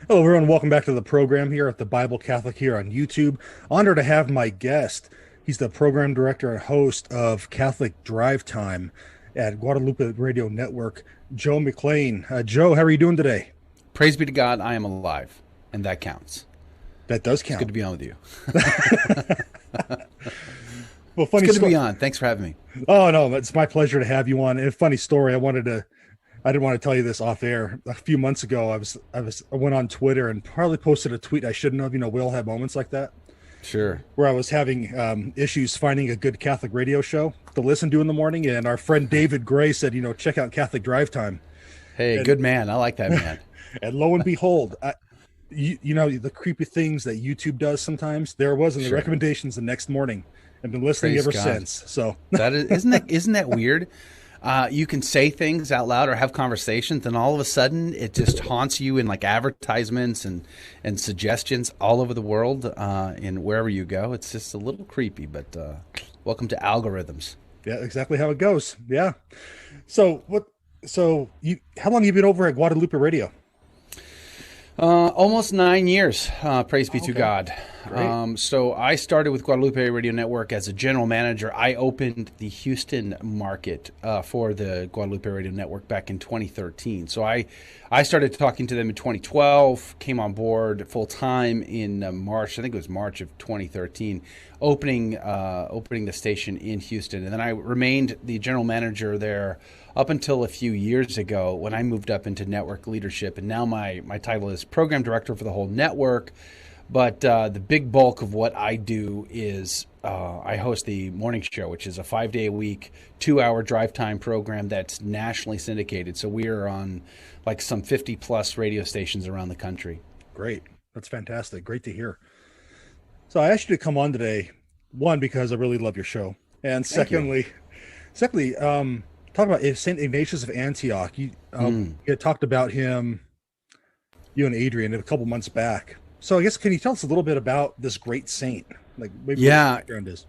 Hello, everyone. Welcome back to the program here at the Bible Catholic here on YouTube. Honored to have my guest. He's the program director and host of Catholic Drive Time at Guadalupe Radio Network, Joe McClane. Joe, how are you doing today? Praise be to God, I am alive, and that counts. That does It's count. good to be on with you. Well, funny It's good to story. be on. Thanks for having me. Oh no, it's my pleasure to have you on. And a funny story. I didn't want to tell you this off air. A few months ago, I went on Twitter and probably posted a tweet I shouldn't have. You know, we all have moments like that Sure. where I was having issues finding a good Catholic radio show to listen to in the morning. And our friend David Gray said, check out Catholic Drive Time. Hey, And, good man. I like that man. and lo and behold, the creepy things that YouTube does sometimes. There was in the Sure. recommendations the next morning. I've been listening Praise ever God. since. So That is, isn't that weird? You can say things out loud or have conversations, and all of a sudden it just haunts you in like advertisements and suggestions all over the world, and wherever you go. It's just a little creepy, but welcome to algorithms. yeah, exactly how it goes. Yeah. So how long have you been over at Guadalupe Radio? Almost 9 years, praise be to Okay. God. Great. So I started with Guadalupe Radio Network as a general manager. I opened the Houston market for the Guadalupe Radio Network back in 2013. So I started talking to them in 2012, came on board full time in March. I think it was March of 2013, opening the station in Houston. And then I remained the general manager there up until a few years ago when I moved up into network leadership. And now my title is program director for the whole network. But the big bulk of what I do is I host the morning show, which is a 5-day-a-week, 2-hour drive time program that's nationally syndicated. So we are on like some 50-plus radio stations around the country. Great. That's fantastic. Great to hear. So I asked you to come on today, one, because I really love your show. And Thank you. secondly, talk about St. Ignatius of Antioch. You had talked about him, you and Adrian, a couple months back. So I guess, can you tell us a little bit about this great saint? Like maybe what Yeah, his background is.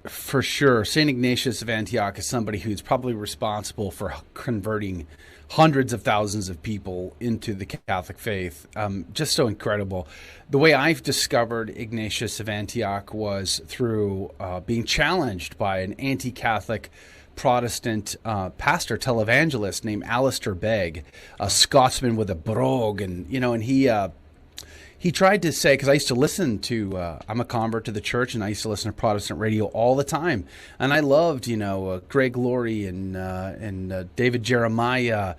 for sure. St. Ignatius of Antioch is somebody who's probably responsible for converting hundreds of thousands of people into the Catholic faith. Just so incredible. The way I've discovered Ignatius of Antioch was through being challenged by an anti-Catholic Protestant pastor, televangelist named Alistair Begg, a Scotsman with a brogue, and he tried to say, because I used to listen to, I'm a convert to the church, and I used to listen to Protestant radio all the time. And I loved, Greg Laurie and David Jeremiah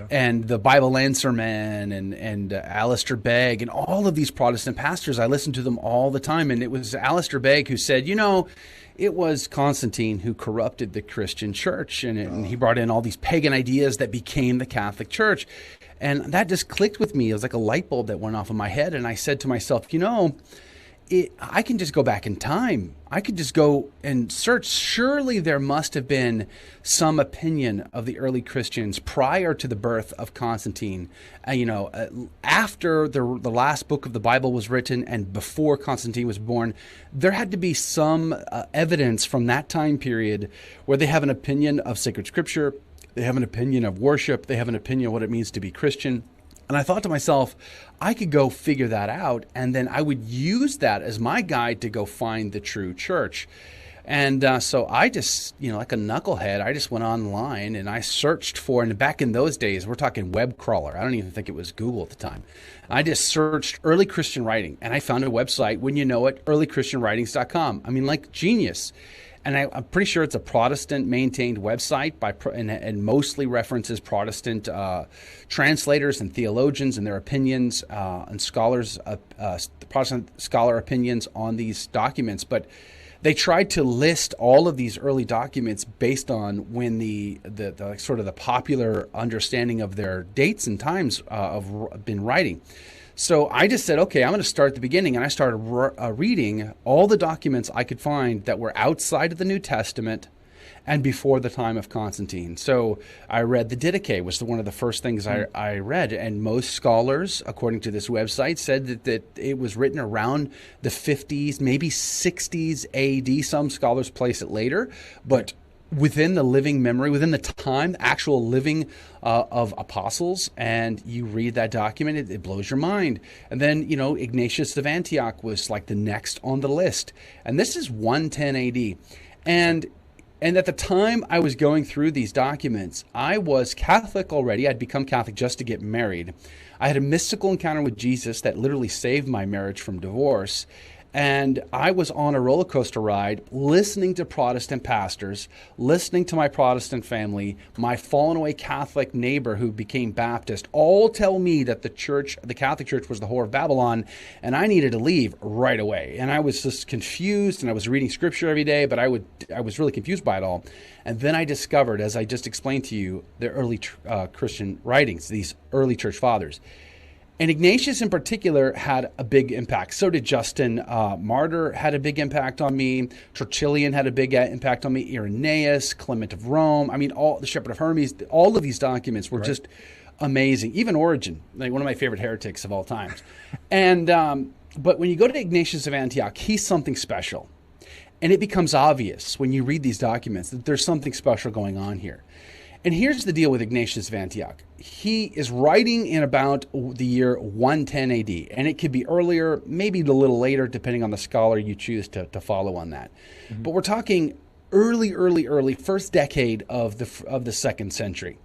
and the Bible Answer Man and Alistair Begg and all of these Protestant pastors. I listened to them all the time. And it was Alistair Begg who said, it was Constantine who corrupted the Christian church, and he brought in all these pagan ideas that became the Catholic Church. And that just clicked with me. It was like a light bulb that went off in my head. And I said to myself, I can just go back in time. I could just go and search. Surely there must have been some opinion of the early Christians prior to the birth of Constantine, after the last book of the Bible was written and before Constantine was born. There had to be some evidence from that time period where they have an opinion of sacred scripture, they have an opinion of worship, they have an opinion of what it means to be Christian. And I thought to myself, I could go figure that out, and then I would use that as my guide to go find the true church. And so I just, like a knucklehead, I just went online and I searched for, and back in those days, we're talking web crawler. I don't even think it was Google at the time. I just searched early Christian writing, and I found a website, wouldn't you know it, earlychristianwritings.com. I mean, like genius. And I'm pretty sure it's a Protestant-maintained website and mostly references Protestant translators and theologians and their opinions and scholars, Protestant scholar opinions on these documents. But they tried to list all of these early documents based on when the sort of the popular understanding of their dates and times of been writing. So I just said, okay, I'm going to start at the beginning. And I started reading all the documents I could find that were outside of the New Testament and before the time of Constantine. So I read the Didache, was one of the first things I read. And most scholars, according to this website, said that it was written around the 50s, maybe 60s AD. Some scholars place it later. But within the living memory, within the time, the actual living of apostles, and you read that document, it blows your mind. And then, Ignatius of Antioch was like the next on the list. And this is 110 AD. And at the time I was going through these documents, I was Catholic already. I'd become Catholic just to get married. I had a mystical encounter with Jesus that literally saved my marriage from divorce. And I was on a roller coaster ride listening to Protestant pastors, listening to my Protestant family, my fallen away Catholic neighbor who became Baptist, all tell me that the Catholic Church was the whore of Babylon, and I needed to leave right away. And I was just confused, and I was reading scripture every day, but I was really confused by it all. And then I discovered, as I just explained to you, the early Christian writings, these early church fathers. And Ignatius in particular had a big impact. So did Justin Martyr had a big impact on me. Tertullian had a big impact on me. Irenaeus, Clement of Rome. I mean, all the Shepherd of Hermes. All of these documents were just amazing. Even Origen, like one of my favorite heretics of all times. And but when you go to Ignatius of Antioch, he's something special. And it becomes obvious when you read these documents that there's something special going on here. And here's the deal with Ignatius of Antioch. He is writing in about the year 110 AD, and it could be earlier, maybe a little later, depending on the scholar you choose to follow on that. Mm-hmm. But we're talking early, first decade of the second century.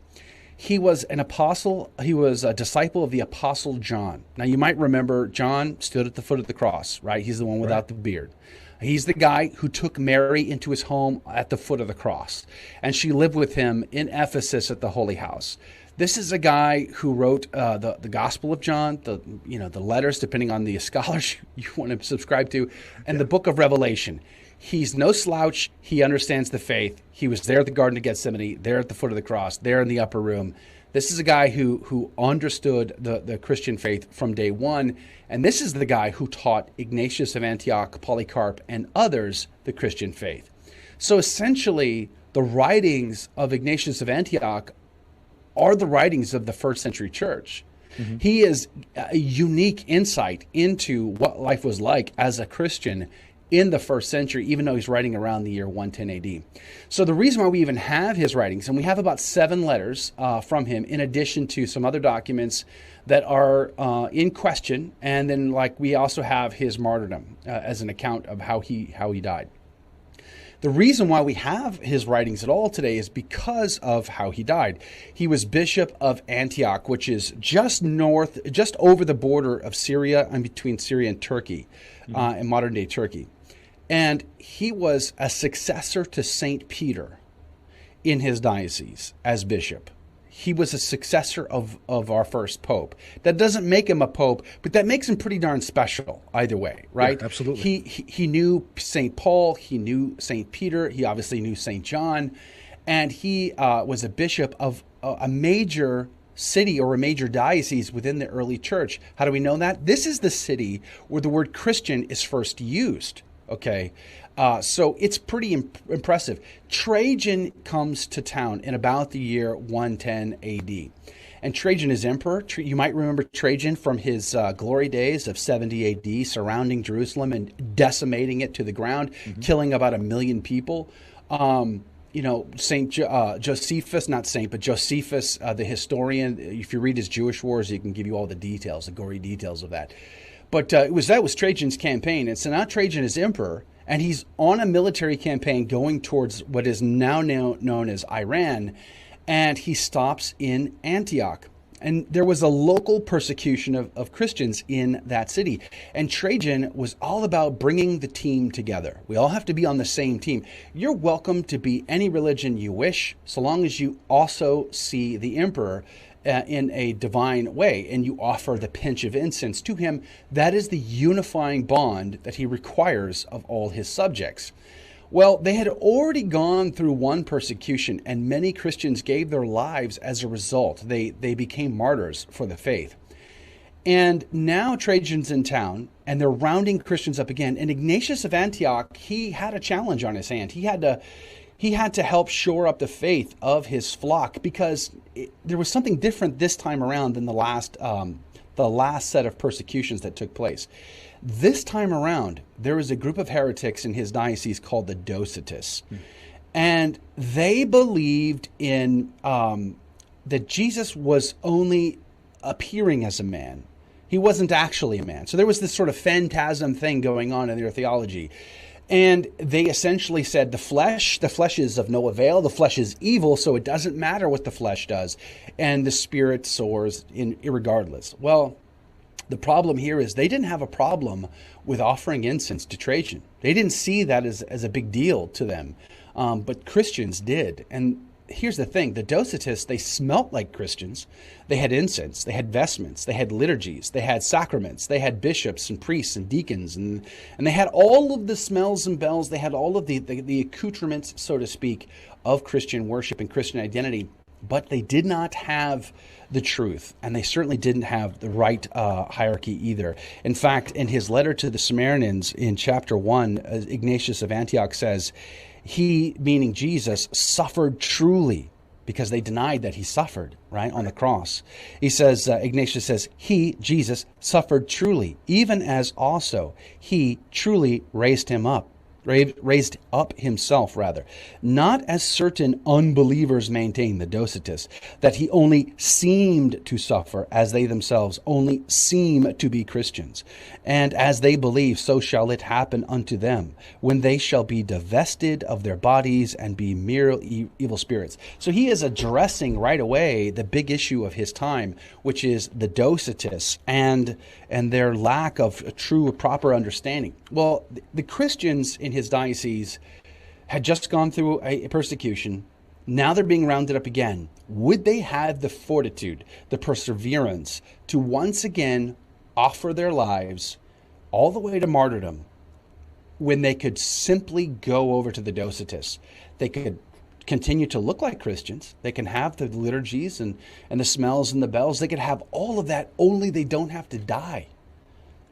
He was an apostle. He was a disciple of the Apostle John. Now, you might remember John stood at the foot of the cross, right? He's the one without the beard. He's the guy who took Mary into his home at the foot of the cross, and she lived with him in Ephesus at the Holy House. This is a guy who wrote the Gospel of John, the letters, depending on the scholars you want to subscribe to, and the Book of Revelation. He's no slouch. He understands the faith. He was there at the Garden of Gethsemane, there at the foot of the cross, there in the upper room. This is a guy who understood the Christian faith from day one. And this is the guy who taught Ignatius of Antioch, Polycarp, and others the Christian faith. So essentially, the writings of Ignatius of Antioch are the writings of the first century church. Mm-hmm. He is a unique insight into what life was like as a Christian in the first century, even though he's writing around the year 110 AD. So the reason why we even have his writings, and we have about 7 letters from him, in addition to some other documents that are in question, and then we also have his martyrdom as an account of how he died. The reason why we have his writings at all today is because of how he died. He was Bishop of Antioch, which is just over the border of Syria, and between Syria and Turkey, in modern-day Turkey. And he was a successor to St. Peter in his diocese as bishop. He was a successor of our first pope. That doesn't make him a pope, but that makes him pretty darn special either way, right? Yeah, absolutely. He knew St. Paul, he knew St. Peter, he obviously knew St. John, and he was a bishop of a major city or a major diocese within the early church. How do we know that? This is the city where the word Christian is first used, okay? So it's pretty impressive. Trajan comes to town in about the year 110 AD. And Trajan is emperor. You might remember Trajan from his glory days of 70 AD, surrounding Jerusalem and decimating it to the ground, killing about 1 million people. Josephus, the historian, if you read his Jewish Wars, he can give you all the details, the gory details of that. But that was Trajan's campaign. And so now Trajan is emperor, and he's on a military campaign going towards what is now known as Iran, and he stops in Antioch. And there was a local persecution of Christians in that city. And Trajan was all about bringing the team together. We all have to be on the same team. You're welcome to be any religion you wish, so long as you also see the emperor in a divine way, and you offer the pinch of incense to him. That is the unifying bond that he requires of all his subjects. Well, they had already gone through one persecution, and many Christians gave their lives as a result. They became martyrs for the faith. And now Trajan's in town, and they're rounding Christians up again. And Ignatius of Antioch, he had a challenge on his hand. He had to help shore up the faith of his flock, because there was something different this time around than the last set of persecutions that took place. This time around, there was a group of heretics in his diocese called the Docetists. And they believed in that Jesus was only appearing as a man. He wasn't actually a man. So there was this sort of phantasm thing going on in their theology. And they essentially said the flesh is of no avail. The flesh is evil, so it doesn't matter what the flesh does. And the spirit soars irregardless. Well, the problem here is they didn't have a problem with offering incense to Trajan. They didn't see that as a big deal to them. But Christians did. And here's the thing. The Docetists, they smelt like Christians. They had incense. They had vestments. They had liturgies. They had sacraments. They had bishops and priests and deacons. And they had all of the smells and bells. They had all of the accoutrements, so to speak, of Christian worship and Christian identity. But they did not have the truth, and they certainly didn't have the right hierarchy either. In fact, in his letter to the Samaritans in chapter 1, Ignatius of Antioch says, he, meaning Jesus, suffered truly, because they denied that he suffered, right, on the cross. He says, Ignatius says, he, Jesus, suffered truly, even as also he truly raised up himself, not as certain unbelievers maintain, the Docetists, that he only seemed to suffer, as they themselves only seem to be Christians. And as they believe, so shall it happen unto them, when they shall be divested of their bodies and be mere evil spirits. So he is addressing right away the big issue of his time, which is the Docetists and their lack of true proper understanding. Well, the Christians in his diocese had just gone through a persecution. Now they're being rounded up again. Would they have the fortitude, the perseverance to once again offer their lives all the way to martyrdom when they could simply go over to the Docetists? They could continue to look like Christians. They can have the liturgies and the smells and the bells. They could have all of that, only they don't have to die.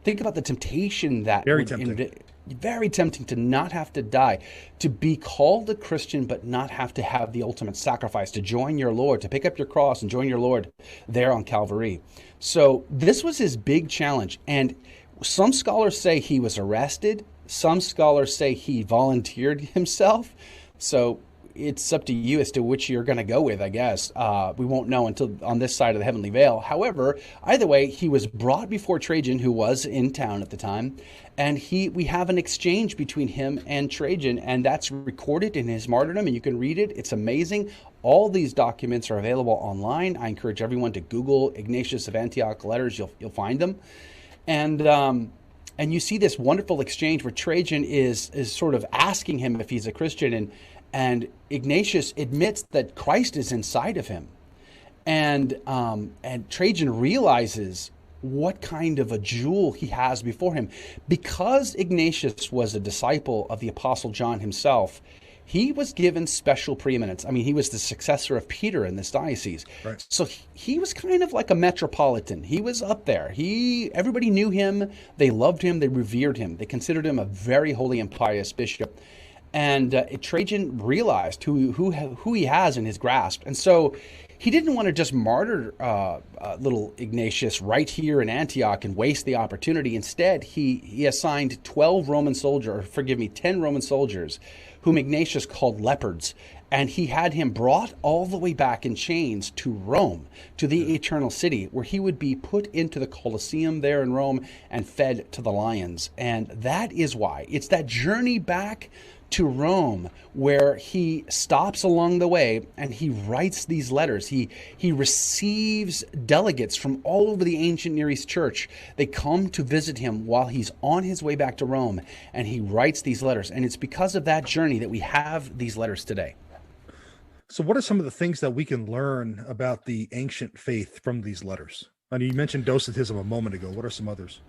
Think about the temptation that very tempting. Very tempting to not have to die, to be called a Christian but not have to have the ultimate sacrifice, to join your Lord, to pick up your cross and join your Lord there on Calvary. So this was his big challenge. And some scholars say he was arrested. Some scholars say he volunteered himself. So it's up to you as to which you're going to go with, I guess. We won't know until on this side of the heavenly veil. However, either way, he was brought before Trajan, who was in town at the time, and we have an exchange between him and Trajan, and that's recorded in his martyrdom, and you can read it. It's amazing. All these documents are available online. I encourage everyone to Google Ignatius of Antioch letters. You'll find them. And you see this wonderful exchange where Trajan is sort of asking him if he's a Christian, and Ignatius admits that Christ is inside of him. And Trajan realizes what kind of a jewel he has before him. Because Ignatius was a disciple of the Apostle John himself, he was given special preeminence. I mean, he was the successor of Peter in this diocese. Right. So he was kind of like a metropolitan. He was up there. Everybody knew him. They loved him. They revered him. They considered him a very holy and pious bishop. And Trajan realized who he has in his grasp. And so he didn't want to just martyr little Ignatius right here in Antioch and waste the opportunity. Instead, he assigned 10 Roman soldiers, whom Ignatius called leopards. And he had him brought all the way back in chains to Rome, to the eternal city, where he would be put into the Colosseum there in Rome and fed to the lions. And that is why. It's that journey back to Rome where he stops along the way and he writes these letters. He receives delegates from all over the ancient Near East church. They come to visit him while he's on his way back to Rome, and he writes these letters. And it's because of that journey that we have these letters today. So what are some of the things that we can learn about the ancient faith from these letters? I mean, you mentioned Docetism a moment ago. What are some others?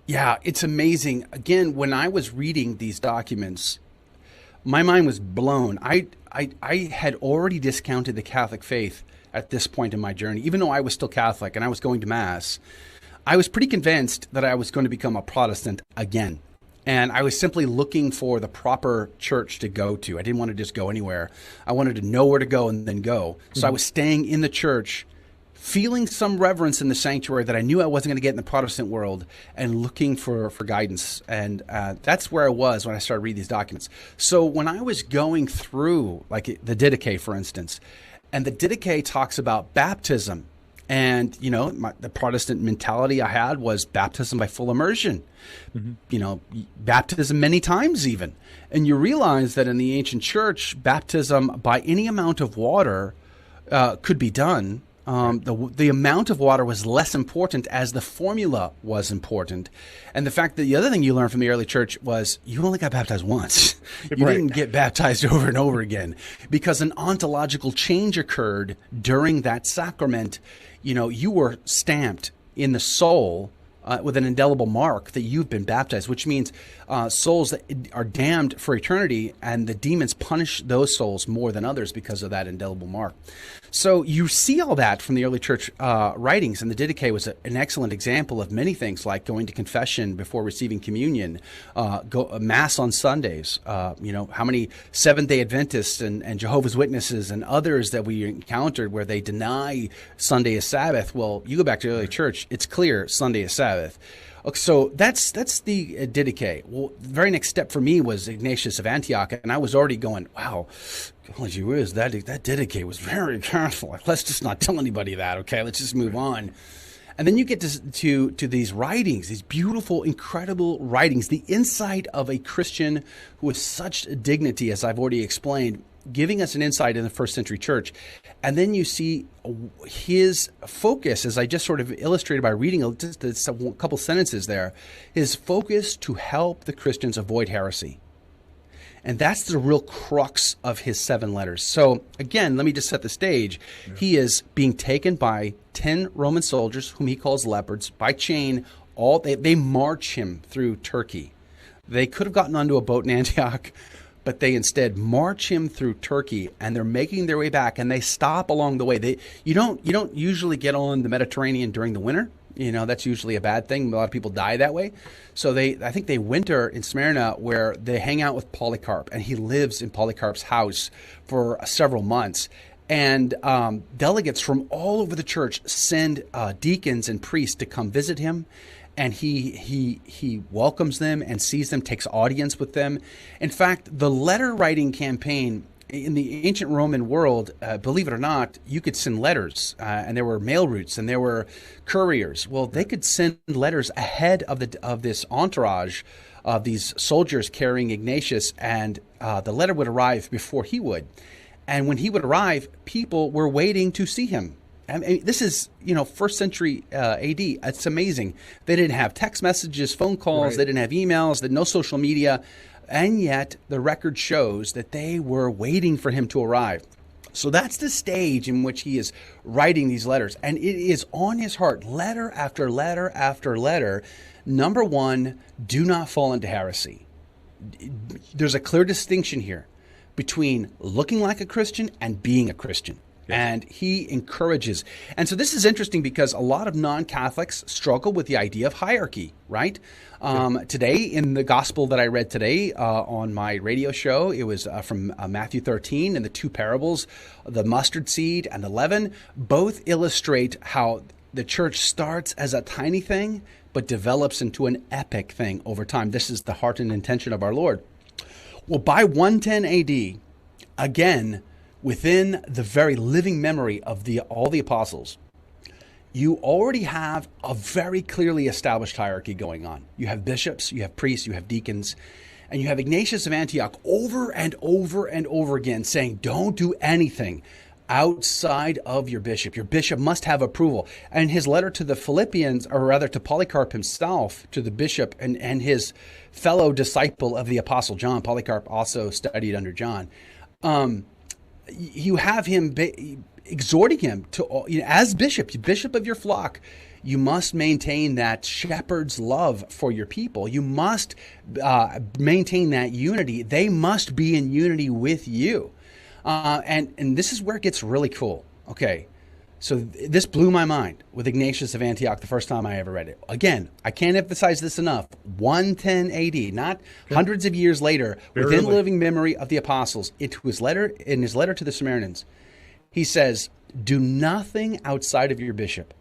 Yeah, it's amazing. Again, when I was reading these documents, my mind was blown. I had already discounted the Catholic faith at this point in my journey. Even though I was still Catholic and I was going to Mass, I was pretty convinced that I was going to become a Protestant again. And I was simply looking for the proper church to go to. I didn't want to just go anywhere. I wanted to know where to go and then go. So I was staying in the church feeling some reverence in the sanctuary that I knew I wasn't going to get in the Protestant world, and looking for guidance. And that's where I was when I started reading these documents. So when I was going through, like the Didache, for instance, and the Didache talks about baptism, and, you know, the Protestant mentality I had was baptism by full immersion, you know, baptism many times even. And you realize that in the ancient church, baptism by any amount of water could be done. The amount of water was less important as the formula was important. And the fact that the other thing you learned from the early church was you only got baptized once. You didn't get baptized over and over again, because an ontological change occurred during that sacrament. You know, you were stamped in the soul with an indelible mark that you've been baptized, which means souls that are damned for eternity, and the demons punish those souls more than others because of that indelible mark. So you see all that from the early church writings, and the Didache was an excellent example of many things, like going to confession before receiving communion, Mass on Sundays, you know, how many Seventh-day Adventists and Jehovah's Witnesses and others that we encountered where they deny Sunday is Sabbath. Well, you go back to the early church, it's clear Sunday is Sabbath. So that's the Didache. Well, the very next step for me was Ignatius of Antioch, and I was already going, wow, gee whiz, that Didache was very careful. Let's just not tell anybody that, okay? Let's just move on. And then you get to these writings, these beautiful, incredible writings, the insight of a Christian who has such dignity, as I've already explained, giving us an insight in the first century church. And then you see his focus, as I just sort of illustrated by reading just a couple sentences there, his focus to help the Christians avoid heresy. And that's the real crux of his 7 letters. So again, let me just set the stage. Yeah. He is being taken by 10 Roman soldiers, whom he calls leopards, by chain. They march him through Turkey. They could have gotten onto a boat in Antioch, but they instead march him through Turkey, and they're making their way back, and they stop along the way. You don't usually get on the Mediterranean during the winter. You know, that's usually a bad thing. A lot of people die that way. So I think they winter in Smyrna, where they hang out with Polycarp, and he lives in Polycarp's house for several months. And delegates from all over the church send deacons and priests to come visit him. And he welcomes them and sees them, takes audience with them. In fact, the letter writing campaign in the ancient Roman world, believe it or not, you could send letters, and there were mail routes and there were couriers. Well, they could send letters ahead of this entourage of these soldiers carrying Ignatius, and the letter would arrive before he would. And when he would arrive, people were waiting to see him. I mean, this is, you know, first century AD. It's amazing. They didn't have text messages, phone calls. Right. They didn't have emails. They had no social media. And yet the record shows that they were waiting for him to arrive. So that's the stage in which he is writing these letters. And it is on his heart, letter after letter after letter. Number one, do not fall into heresy. There's a clear distinction here between looking like a Christian and being a Christian. Yes. And he encourages. And so this is interesting because a lot of non-Catholics struggle with the idea of hierarchy, right? Today, in the gospel that I read today on my radio show, it was from Matthew 13, and the 2 parables, the mustard seed and the leaven, both illustrate how the church starts as a tiny thing, but develops into an epic thing over time. This is the heart and intention of our Lord. Well, by 110 AD, again, within the very living memory of all the apostles, you already have a very clearly established hierarchy going on. You have bishops, you have priests, you have deacons, and you have Ignatius of Antioch over and over and over again saying, don't do anything outside of your bishop. Your bishop must have approval. And his letter to the Philippians, or rather to Polycarp himself, to the bishop and his fellow disciple of the Apostle John, Polycarp also studied under John, you have him exhorting him to, as bishop of your flock, you must maintain that shepherd's love for your people. You must maintain that unity. They must be in unity with you. And this is where it gets really cool. Okay, so this blew my mind with Ignatius of Antioch the first time I ever read it. Again, I can't emphasize this enough. 110 AD, not hundreds of years later, within living memory of the apostles, in his letter to the Samaritans, he says, do nothing outside of your bishop.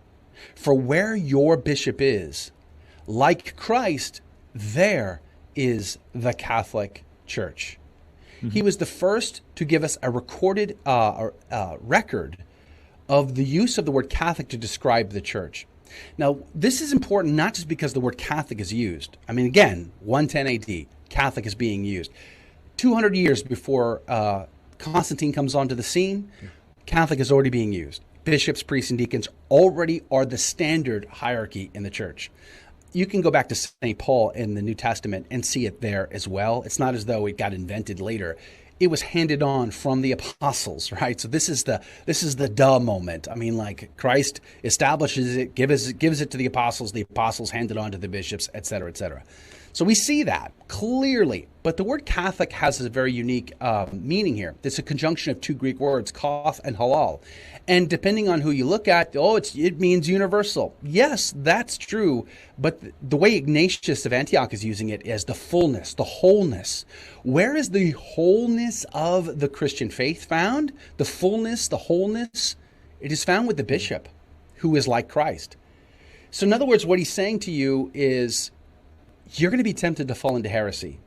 For where your bishop is, like Christ, there is the Catholic Church. He was the first to give us a recorded record of the use of the word Catholic to describe the church. Now, this is important not just because the word Catholic is used. I mean, again, 110 AD, Catholic is being used. 200 years before Constantine comes onto the scene, Catholic is already being used. Bishops, priests, and deacons already are the standard hierarchy in the church. You can go back to St. Paul in the New Testament and see it there as well. It's not as though it got invented later. It was handed on from the apostles, right? So this is the duh moment. I mean, like, Christ establishes it, gives it to the apostles hand it on to the bishops, et cetera, et cetera. So we see that clearly. But the word Catholic has a very unique meaning here. It's a conjunction of two Greek words, kath and halal. And depending on who you look at, it means universal. Yes, that's true. But the way Ignatius of Antioch is using it is the fullness, the wholeness. Where is the wholeness of the Christian faith found? The fullness, the wholeness, it is found with the bishop, who is like Christ. So in other words, what he's saying to you is, you're going to be tempted to fall into heresy.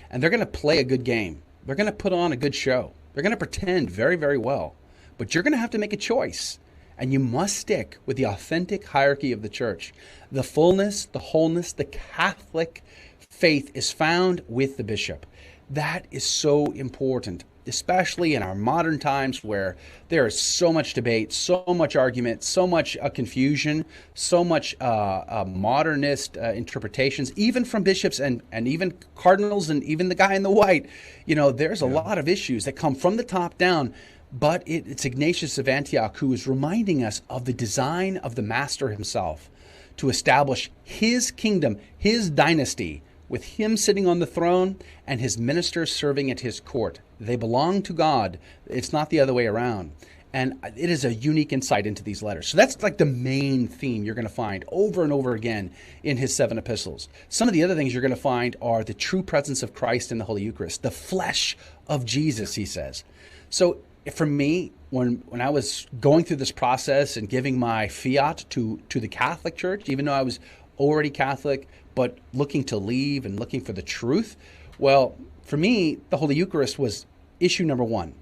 And they're going to play a good game. They're going to put on a good show. They're going to pretend very, very well. But you're going to have to make a choice. And you must stick with the authentic hierarchy of the church. The fullness, the wholeness, the Catholic faith is found with the bishop. That is so important, especially in our modern times where there is so much debate, so much argument, so much confusion, so much modernist interpretations, even from bishops and even cardinals and even the guy in the white. There's a lot of issues that come from the top down. But it's Ignatius of Antioch who is reminding us of the design of the Master himself to establish his kingdom, his dynasty, with him sitting on the throne and his ministers serving at his court. They belong to God. It's not the other way around. And it is a unique insight into these letters. So that's like the main theme you're going to find over and over again in his 7 epistles. Some of the other things you're going to find are the true presence of Christ in the Holy Eucharist, the flesh of Jesus, he says. So for me, when I was going through this process and giving my fiat to the Catholic Church, even though I was already Catholic, but looking to leave and looking for the truth, well, for me, the Holy Eucharist was issue number 1.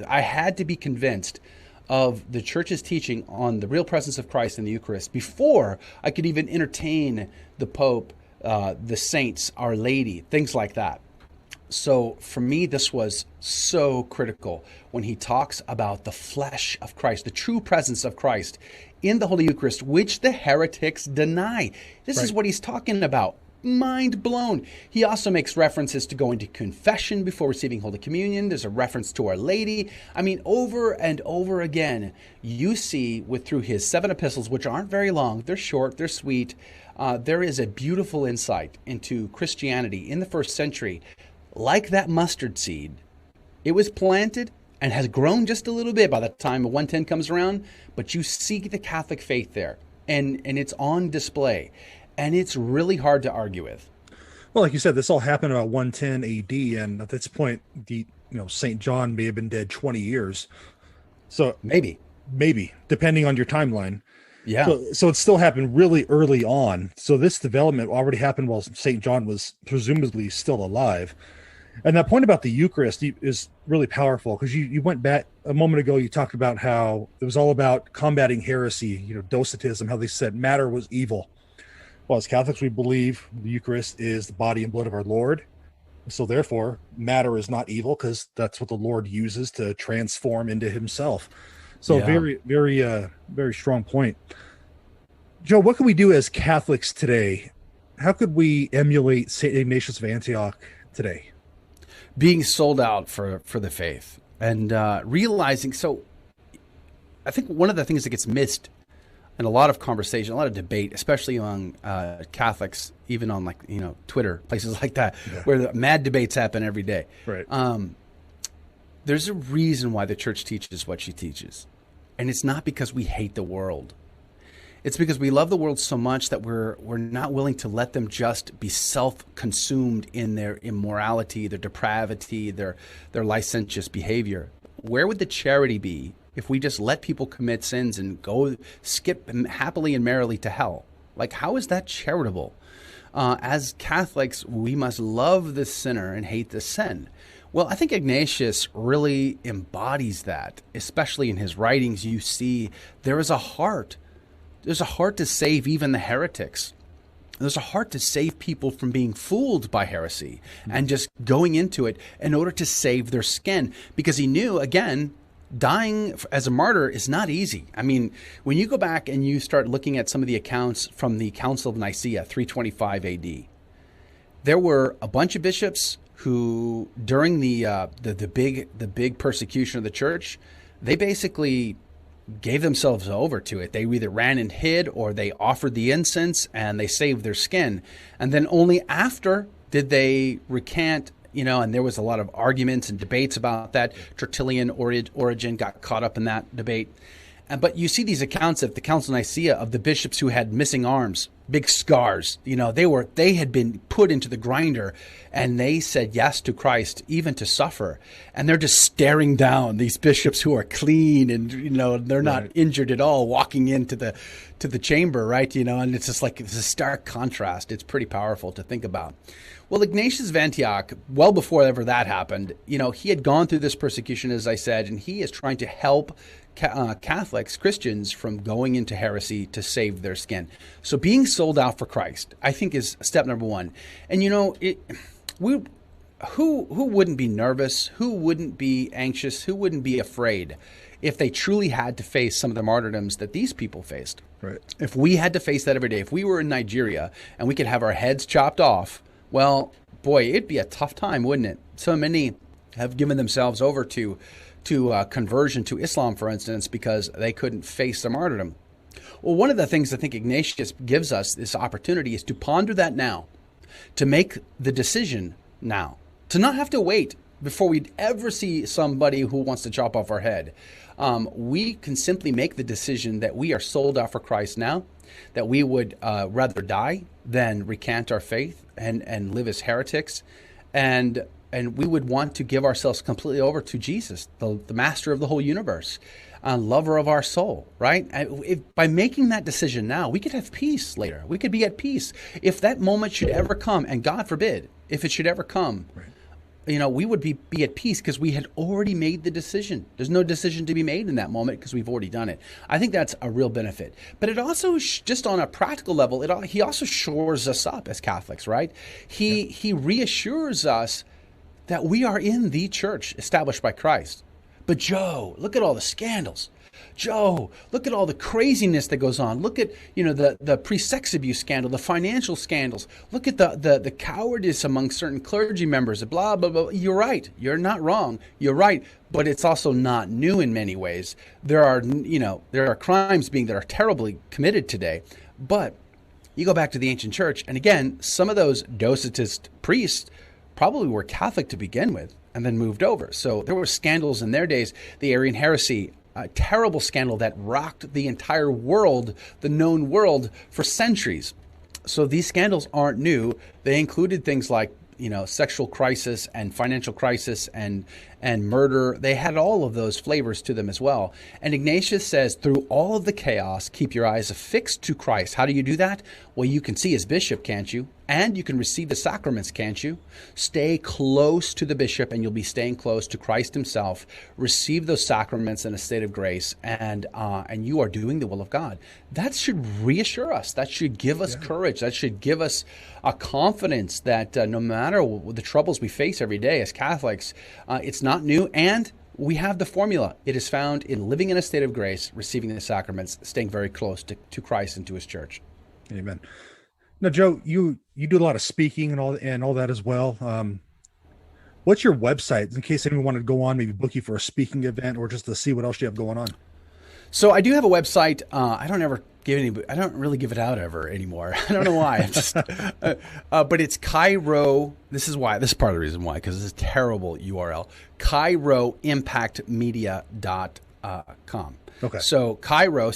I had to be convinced of the Church's teaching on the real presence of Christ in the Eucharist before I could even entertain the Pope, the saints, Our Lady, things like that. So for me, this was so critical when he talks about the flesh of Christ, the true presence of Christ in the Holy Eucharist, which the heretics deny. This is what he's talking about. Mind blown. He also makes references to going to confession before receiving Holy Communion. There's a reference to Our Lady. I mean, over and over again, you see through his 7 epistles, which aren't very long, they're short, they're sweet. There is a beautiful insight into Christianity in the first century. Like that mustard seed, it was planted and has grown just a little bit by the time 110 comes around, but you see the Catholic faith there, and it's on display, and it's really hard to argue with. Well, like you said, this all happened about 110 AD, and at this point, St. John may have been dead 20 years. So maybe, depending on your timeline. Yeah. So it still happened really early on. So this development already happened while St. John was presumably still alive. And that point about the Eucharist is really powerful, because you went back a moment ago, you talked about how it was all about combating heresy, Docetism, how they said matter was evil. Well, as Catholics, we believe the Eucharist is the body and blood of our Lord. So therefore, matter is not evil, because that's what the Lord uses to transform into himself. So very, very, very strong point. Joe, what can we do as Catholics today? How could we emulate St. Ignatius of Antioch today? Being sold out for the faith and realizing. So I think one of the things that gets missed in a lot of conversation, a lot of debate, especially among Catholics, even on Twitter, places like that, where the mad debates happen every day. Right. There's a reason why the Church teaches what she teaches. And it's not because we hate the world. It's because we love the world so much that we're not willing to let them just be self-consumed in their immorality, their depravity, their licentious behavior. Where would the charity be if we just let people commit sins and go skip happily and merrily to hell? Like, how is that charitable? As Catholics, we must love the sinner and hate the sin. Well, I think Ignatius really embodies that, especially in his writings. You see there is a heart. There's a heart to save even the heretics. There's a heart to save people from being fooled by heresy and just going into it in order to save their skin. Because he knew, again, dying as a martyr is not easy. I mean, when you go back and you start looking at some of the accounts from the Council of Nicaea, 325 AD, there were a bunch of bishops who, during the big persecution of the church, they basically gave themselves over to it. They either ran and hid, or they offered the incense and they saved their skin. And then only after did they recant, and there was a lot of arguments and debates about that. Tertullian, Origen got caught up in that debate. But you see these accounts of the Council of Nicaea of the bishops who had missing arms, big scars. They had been put into the grinder, and they said yes to Christ, even to suffer. And they're just staring down these bishops who are clean and they're not injured at all, walking into the chamber, right? And it's just like it's a stark contrast. It's pretty powerful to think about. Well, Ignatius of Antioch, well before ever that happened, he had gone through this persecution, as I said, and he is trying to help Catholics, Christians, from going into heresy to save their skin. So being sold out for Christ, I think, is step number one. And who wouldn't be nervous? Who wouldn't be anxious? Who wouldn't be afraid if they truly had to face some of the martyrdoms that these people faced? Right. If we had to face that every day, if we were in Nigeria and we could have our heads chopped off, well, boy, it'd be a tough time, wouldn't it? So many have given themselves over to conversion to Islam, for instance, because they couldn't face the martyrdom. Well, one of the things I think Ignatius gives us this opportunity is to ponder that now, to make the decision now, to not have to wait before we'd ever see somebody who wants to chop off our head. We can simply make the decision that we are sold out for Christ now, that we would rather die than recant our faith and live as heretics, and we would want to give ourselves completely over to Jesus, the master of the whole universe, lover of our soul, right? By making that decision now, we could have peace later. We could be at peace. If that moment should ever come, and God forbid, if it should ever come, we would be at peace because we had already made the decision. There's no decision to be made in that moment because we've already done it. I think that's a real benefit. But it also, just on a practical level, he also shores us up as Catholics, right? He reassures us that we are in the church established by Christ. But Joe, look at all the scandals. Joe, look at all the craziness that goes on. Look at, the pre-sex abuse scandal, the financial scandals. Look at the cowardice among certain clergy members, blah, blah, blah. You're right. You're not wrong. You're right. But it's also not new in many ways. There are crimes that are terribly committed today. But you go back to the ancient church, and again, some of those Docetist priests probably were Catholic to begin with and then moved over. So there were scandals in their days. The Arian heresy, a terrible scandal that rocked the entire world, the known world, for centuries. So these scandals aren't new. They included things like, sexual crisis and financial crisis and murder. They had all of those flavors to them as well. And Ignatius says, through all of the chaos, keep your eyes affixed to Christ. How do you do that? Well, you can see his bishop, can't you? And you can receive the sacraments, can't you? Stay close to the bishop, and you'll be staying close to Christ himself. Receive those sacraments in a state of grace, and you are doing the will of God. That should reassure us. That should give us courage. That should give us a confidence that no matter the troubles we face every day as Catholics, it's not new, and we have the formula. It is found in living in a state of grace, receiving the sacraments, staying very close to Christ and to his church. Amen. Now, Joe, you do a lot of speaking and all that as well. What's your website in case anyone wanted to go on, maybe book you for a speaking event or just to see what else you have going on? So I do have a website. I don't really give it out ever anymore. I don't know why. But it's Cairo. This is part of the reason why, because it's a terrible URL. CairoImpactMedia.com. Okay. So Cairo,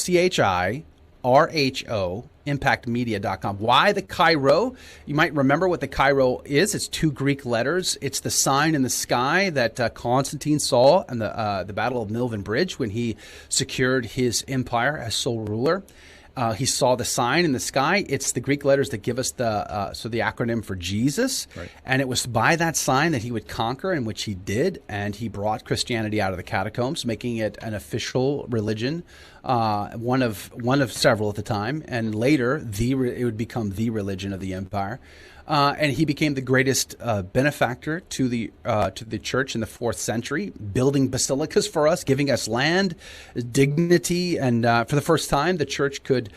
impactmedia.com. Why the Chi-Rho? You might remember what the Chi-Rho is. It's 2 Greek letters. It's the sign in the sky that Constantine saw in the Battle of Milvian Bridge when he secured his empire as sole ruler. He saw the sign in the sky. It's the Greek letters that give us the acronym for Jesus. Right. And it was by that sign that he would conquer, and which he did. And he brought Christianity out of the catacombs, making it an official religion, one of several at the time. And later, it would become the religion of the empire. And he became the greatest benefactor to the church in the 4th century, building basilicas for us, giving us land, dignity, and for the first time, the church could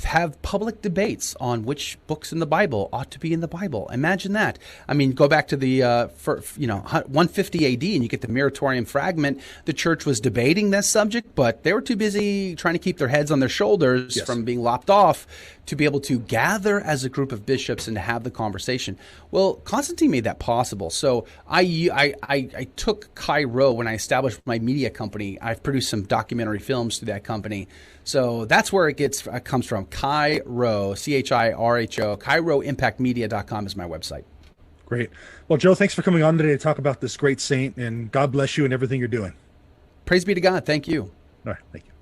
have public debates on which books in the Bible ought to be in the Bible. Imagine that. I mean, go back to the 150 AD, and you get the Muratorian fragment. The church was debating this subject, but they were too busy trying to keep their heads on their shoulders from being lopped off to be able to gather as a group of bishops and to have the conversation. Well, Constantine made that possible. So I took Chi-Rho when I established my media company. I've produced some documentary films through that company. So that's where it comes from. Chi-Rho, CHIRHO. ChiRhoImpactMedia.com is my website. Great. Well, Joe, thanks for coming on today to talk about this great saint, and God bless you and everything you're doing. Praise be to God. Thank you. All right. Thank you.